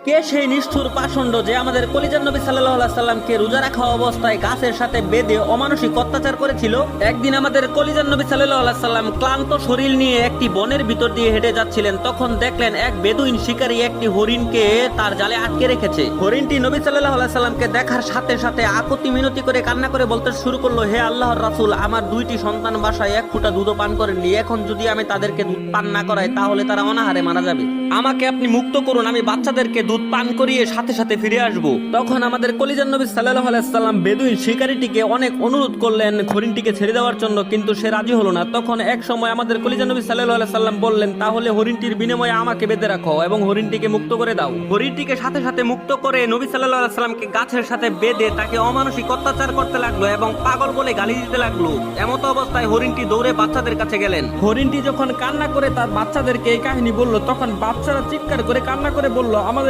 কে সেই নিষ্ঠুর পাষণ্ড যে আমাদের কলিজার নবী সাল্লাল্লাহু আলাইহি সাল্লামকে রোজা রাখা অবস্থায় গাছের সাথে বেঁধে অমানসিক অত্যাচার করেছিল? একদিন আমাদের কলিজার নবী সাল্লাল্লাহু আলাইহি সাল্লাম ক্লান্ত শরীর নিয়ে একটি বনের ভিতর দিয়ে হেঁটে যাচ্ছিলেন। তখন দেখলেন এক বেদুইন শিকারী একটি হরিণকে তার জালে আটকে রেখেছে। হরিণটি নবী সাল্লাল্লাহু আলাইহি সাল্লামকে দেখার সাথে সাথে আকুতি মিনতি করে কান্না করে বলতে শুরু করলো, হে আল্লাহর রাসূল, আমার দুইটি সন্তান বাসায় এক ফোঁটা দুধও পান করেননি। এখন যদি আমি তাদেরকে দুধ পান না করাই তাহলে তারা অনাহারে মারা যাবে। আমাকে আপনি মুক্ত করুন, আমি বাচ্চাদেরকে দুধ পান করিয়ে সাথে সাথে ফিরে আসব। তখন আমাদের কলিজার নবী সাল্লাল্লাহু আলাইহি সাল্লাম বেদুইন শিকারীটিকে অনেক অনুরোধ করলেন হরিণটিকে ছেড়ে দেওয়ার জন্য, কিন্তু সে রাজি হলো না। তখন এক সময় আমাদের কলিজার নবী সাল্লাল্লাহু আলাইহি সাল্লাম বললেন, তাহলে হরিণটির বিনিময়ে আমাকে বেঁধে রাখো এবং হরিণটিকে মুক্ত করে দাও। হরিণটিকে সাথে সাথে মুক্ত করে নবী সাল্লাল্লাহু আলাইহি সাল্লামকে গাছের সাথে বেঁধে তাকে অমানসিক অত্যাচার করতে লাগলো এবং পাগল বলে গালি দিতে লাগলো। এমত অবস্থায় হরিণটি দৌড়ে বাচ্চাদের কাছে গেলেন। হরিণটি যখন কান্না করে তার বাচ্চাদেরকে এই কাহিনী বলল, তখন বাচ্চারা চিৎকার করে কান্না করে বলল, আমাদের